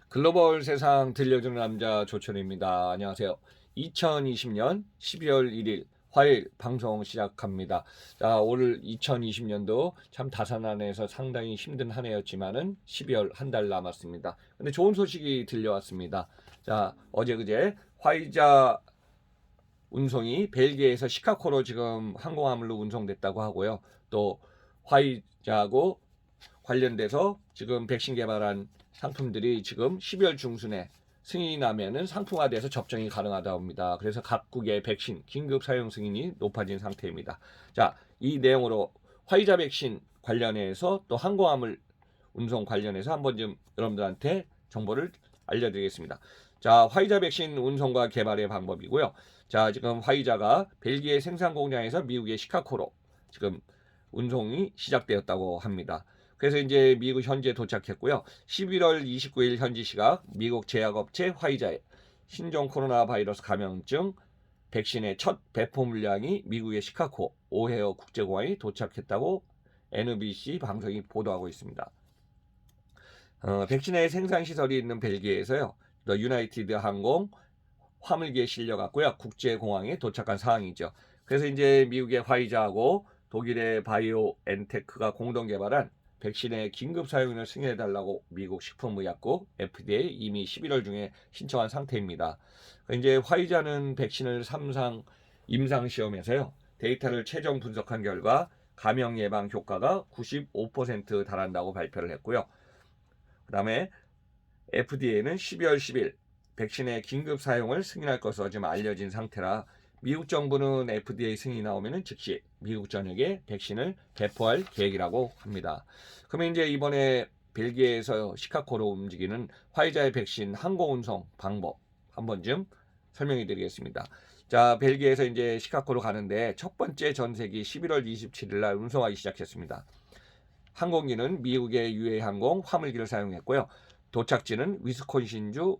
글로벌 세상 들려주는 남자 조천입니다. 안녕하세요. 2020년 12월 1일 화요일 방송 시작합니다. 자, 올 2020년도 참 다산안에서 상당히 힘든 한 해였지만은 12월 한 달 남았습니다. 근데 좋은 소식이 들려왔습니다. 자, 어제 그제 화이자 운송이 벨기에에서 시카고로 지금 항공화물로 운송됐다고 하고요. 또 화이자하고 관련돼서 지금 백신 개발한 상품들이 지금 12월 중순에 승인이 나면은 상품화돼서 접종이 가능하다고 합니다. 그래서 각국의 백신 긴급 사용 승인이 높아진 상태입니다. 자, 이 내용으로 화이자 백신 관련해서 또 항공화물 운송 관련해서 한번 좀 여러분들한테 정보를 알려드리겠습니다. 자, 화이자 백신 운송과 개발의 방법이고요. 자, 지금 화이자가 벨기에 생산 공장에서 미국의 시카고로 지금 운송이 시작되었다고 합니다. 그래서 이제 미국 현지에 도착했고요. 11월 29일 현지 시각 미국 제약업체 화이자의 신종 코로나 바이러스 감염증 백신의 첫 배포 물량이 미국의 시카고 오헤어 국제공항에 도착했다고 NBC 방송이 보도하고 있습니다. 백신의 생산 시설이 있는 벨기에에서요. 또 유나이티드 항공 화물기에 실려갔고요. 국제공항에 도착한 상황이죠. 그래서 이제 미국의 화이자하고 독일의 바이오엔테크가 공동 개발한 백신의 긴급 사용을 승인해달라고 미국 식품의약국 FDA 이미 11월 중에 신청한 상태입니다. 이제 화이자는 백신을 3상 임상 시험에서요. 데이터를 최종 분석한 결과 감염 예방 효과가 95% 달한다고 발표를 했고요. 그 다음에 FDA는 12월 10일 백신의 긴급 사용을 승인할 것으로 지금 알려진 상태라 미국 정부는 FDA 승인이 나오면 즉시 미국 전역에 백신을 배포할 계획이라고 합니다. 그러면 이제 이번에 벨기에에서 시카고로 움직이는 화이자의 백신 항공운송 방법 한번 좀 설명해 드리겠습니다. 자, 벨기에에서 이제 시카고로 가는데 첫 번째 전세기 11월 27일 날 운송하기 시작했습니다. 항공기는 미국의 유해항공 화물기를 사용했고요. 도착지는 위스콘신주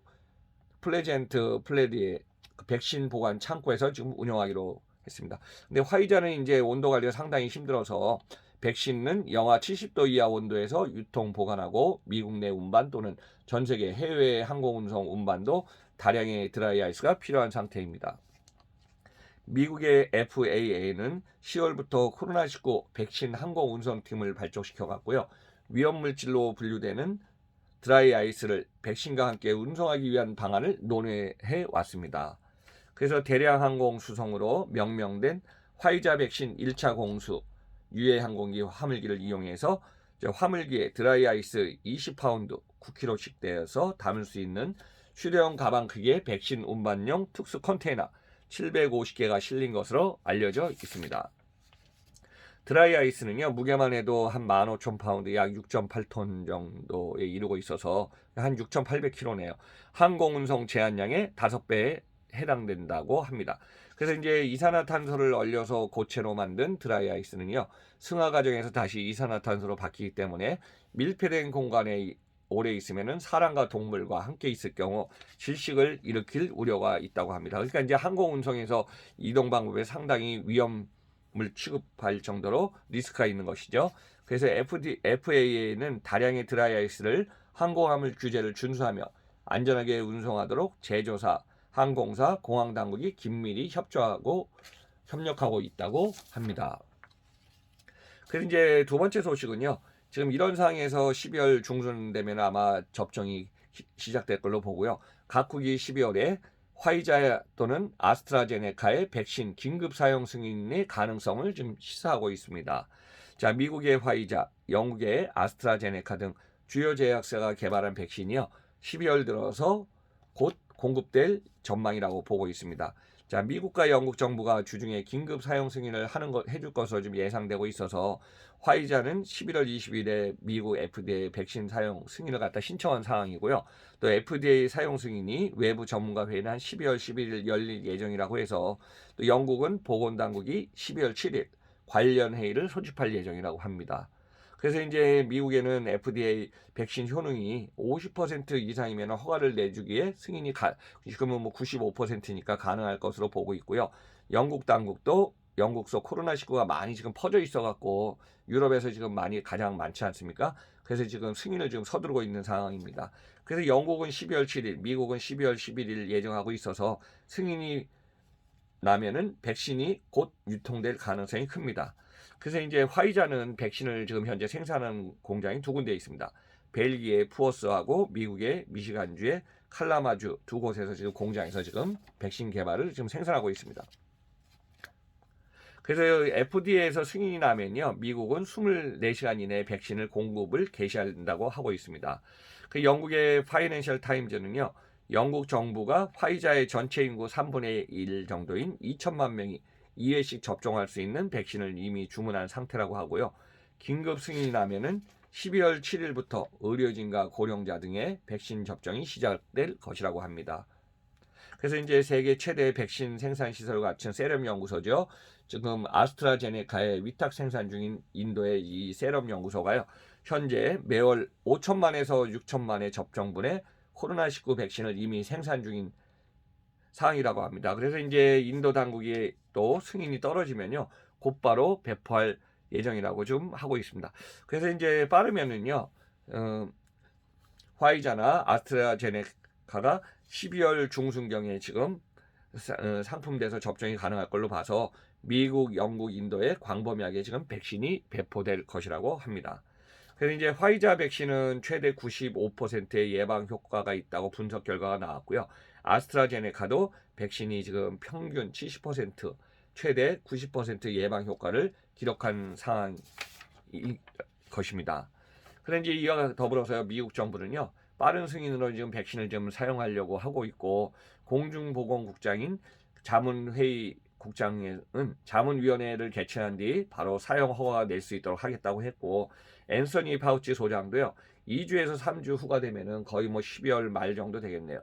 플레젠트 플레디의 백신 보관 창고에서 지금 운영하기로 했습니다. 근데 화이자는 이제 온도 관리가 상당히 힘들어서 백신은 영하 70도 이하 온도에서 유통 보관하고 미국 내 운반 또는 전 세계 해외 항공 운송 운반도 다량의 드라이 아이스가 필요한 상태입니다. 미국의 FAA는 10월부터 코로나19 백신 항공 운송팀을 발족시켜 갔고요. 위험물질로 분류되는 드라이 아이스를 백신과 함께 운송하기 위한 방안을 논의해 왔습니다. 그래서 대량 항공 수송으로 명명된 화이자 백신 1차 공수 유해 항공기 화물기를 이용해서 화물기에 드라이 아이스 20파운드 9kg씩 되어서 담을 수 있는 휴대용 가방 크기의 백신 운반용 특수 컨테이너 750개가 실린 것으로 알려져 있습니다. 드라이 아이스는요, 무게만 해도 한 15,000파운드, 약 6.8톤 정도에 이르고 있어서 한 6,800kg네요. 항공운송 제한량의 5배에 해당된다고 합니다. 그래서 이제 이산화탄소를 얼려서 고체로 만든 드라이 아이스는요, 승하 과정에서 다시 이산화탄소로 바뀌기 때문에 밀폐된 공간에 오래 있으면은 사람과 동물과 함께 있을 경우 질식을 일으킬 우려가 있다고 합니다. 그러니까 이제 항공운송에서 이동 방법에 상당히 위험을 취급할 정도로 리스크가 있는 것이죠. 그래서 FAA는 다량의 드라이 아이스를 항공화물 규제를 준수하며 안전하게 운송하도록 제조사, 항공사, 공항 당국이 긴밀히 협력하고 있다고 합니다. 그래서 이제 두 번째 소식은요. 지금 이런 상황에서 12월 중순 되면 아마 접종이 시작될 걸로 보고요. 각국이 12월에 화이자 또는 아스트라제네카의 백신 긴급 사용 승인의 가능성을 좀 시사하고 있습니다. 자, 미국의 화이자, 영국의 아스트라제네카 등 주요 제약사가 개발한 백신이요. 12월 들어서 곧 공급될 전망이라고 보고 있습니다. 자, 미국과 영국 정부가 주중에 긴급 사용 승인을 해줄 것으로 좀 예상되고 있어서 화이자는 11월 20일에 미국 FDA 백신 사용 승인을 갖다 신청한 상황이고요. 또 FDA 사용 승인이 외부 전문가 회의는 한 12월 11일 열릴 예정이라고 해서 또 영국은 보건당국이 12월 7일 관련 회의를 소집할 예정이라고 합니다. 그래서 이제 미국에는 FDA 백신 효능이 50% 이상이면 허가를 내주기에 승인이 지금은 뭐 95%니까 가능할 것으로 보고 있고요. 영국 당국도 영국서 코로나19가 많이 지금 퍼져 있어 갖고 유럽에서 지금 많이 가장 많지 않습니까? 그래서 지금 승인을 지금 서두르고 있는 상황입니다. 그래서 영국은 12월 7일, 미국은 12월 11일 예정하고 있어서 승인이 나면은 백신이 곧 유통될 가능성이 큽니다. 그래서 이제 화이자는 백신을 지금 현재 생산하는 공장이 두 군데 있습니다. 벨기에 푸어스하고 미국의 미시간주의 칼라마주 두 곳에서 지금 공장에서 지금 백신 개발을 지금 생산하고 있습니다. 그래서 FDA에서 승인이 나면요, 미국은 24시간 이내에 백신을 공급을 개시한다고 하고 있습니다. 그 영국의 파이낸셜 타임즈는요, 영국 정부가 화이자의 전체 인구 3분의 1 정도인 2천만 명이 2회씩 접종할 수 있는 백신을 이미 주문한 상태라고 하고요. 긴급 승인이 나면은 12월 7일부터 의료진과 고령자 등의 백신 접종이 시작될 것이라고 합니다. 그래서 이제 세계 최대 백신 생산 시설을 갖춘 세럼 연구소죠. 지금 아스트라제네카의 위탁 생산 중인 인도의 이 세럼 연구소가요, 현재 매월 5천만에서 6천만의 접종분의 코로나19 백신을 이미 생산 중인 상황이라고 합니다. 그래서 이제 인도 당국이 또 승인이 떨어지면요, 곧바로 배포할 예정이라고 좀 하고 있습니다. 그래서 이제 빠르면은요, 화이자나 아스트라제네카가 12월 중순경에 지금 상품돼서 접종이 가능할 걸로 봐서 미국, 영국, 인도에 광범위하게 지금 백신이 배포될 것이라고 합니다. 그래서 이제 화이자 백신은 최대 95%의 예방 효과가 있다고 분석 결과가 나왔고요. 아스트라제네카도 백신이 지금 평균 70%, 최대 90% 예방 효과를 기록한 상황인 것입니다. 그런데 이와 더불어서 미국 정부는요, 빠른 승인으로 지금 백신을 좀 사용하려고 하고 있고, 공중보건국장인 자문회의 국장은 자문위원회를 개최한 뒤 바로 사용 허가가 낼 수 있도록 하겠다고 했고, 앤서니 파우치 소장도요, 2주에서 3주 후가 되면은 거의 뭐 12월 말 정도 되겠네요.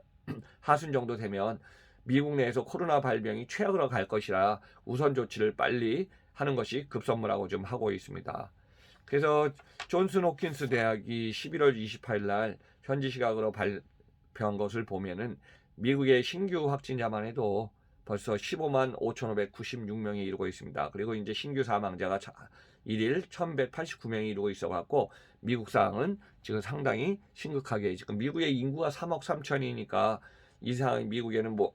하순 정도 되면 미국 내에서 코로나 발병이 최악으로 갈 것이라 우선 조치를 빨리 하는 것이 급선무라고 좀 하고 있습니다. 그래서 존슨 홉킨스 대학이 11월 28일 날 현지 시각으로 발표한 것을 보면은 미국의 신규 확진자만 해도 벌써 15만 5,596명이 이루고 있습니다. 그리고 이제 신규 사망자가 1일 1,189명이 이루고 있어 갖고 미국 상황은 지금 상당히 심각하게, 지금 미국의 인구가 3억 3천이니까 이 상황이 미국에는 뭐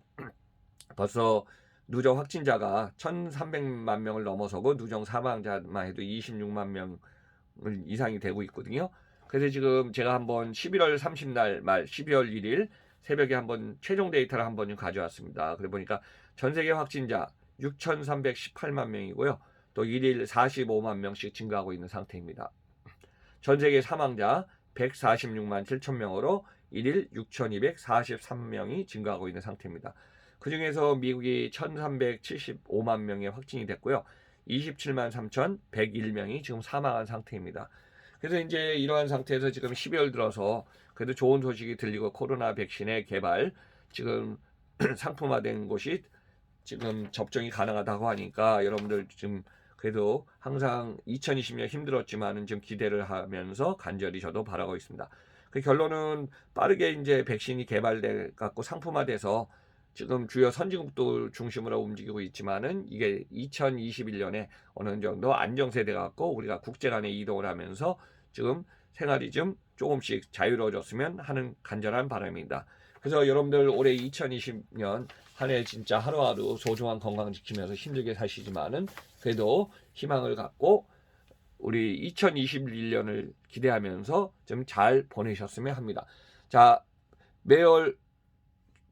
벌써 누적 확진자가 1,300만 명을 넘어서고 누적 사망자만 해도 26만 명 이상이 되고 있거든요. 그래서 지금 제가 한번 11월 30날 말 12월 1일 새벽에 한번 최종 데이터를 한번 가져왔습니다. 그래 보니까 전 세계 확진자 6,318만 명이고요. 또 1일 45만 명씩 증가하고 있는 상태입니다. 전 세계 사망자 146만 7천 명으로 1일 6,243명이 증가하고 있는 상태입니다. 그 중에서 미국이 1,375만 명의 확진이 됐고요. 27만 3,101명이 지금 사망한 상태입니다. 그래서 이제 이러한 상태에서 지금 12월 들어서 그래도 좋은 소식이 들리고 코로나 백신의 개발 지금 상품화된 곳이 지금 접종이 가능하다고 하니까 여러분들 지금 그래도 항상 2020년 힘들었지만은 좀 기대를 하면서 간절히 저도 바라고 있습니다. 그 결론은 빠르게 이제 백신이 개발돼 갖고 상품화돼서 지금 주요 선진국들 중심으로 움직이고 있지만은 이게 2021년에 어느 정도 안정세돼 갖고 우리가 국제 간에 이동을 하면서 지금 생활이 좀 조금씩 자유로워졌으면 하는 간절한 바람입니다. 그래서 여러분들 올해 2020년 한 해 진짜 하루하루 소중한 건강 지키면서 힘들게 사시지만은 그래도 희망을 갖고 우리 2021년을 기대하면서 좀 잘 보내셨으면 합니다. 자, 매월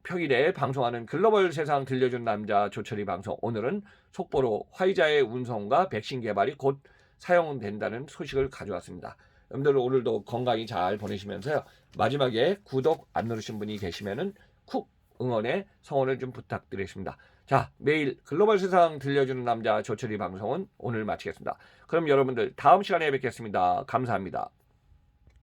평일에 방송하는 글로벌 세상 들려준 남자 조철이 방송, 오늘은 속보로 화이자의 운송과 백신 개발이 곧 사용된다는 소식을 가져왔습니다. 여러분들 오늘도 건강히 잘 보내시면서요, 마지막에 구독 안 누르신 분이 계시면은 쿡 응원의 성원을 좀 부탁드리겠습니다. 자, 매일 글로벌 세상 들려주는 남자 조철이 방송은 오늘 마치겠습니다. 그럼 여러분들 다음 시간에 뵙겠습니다. 감사합니다.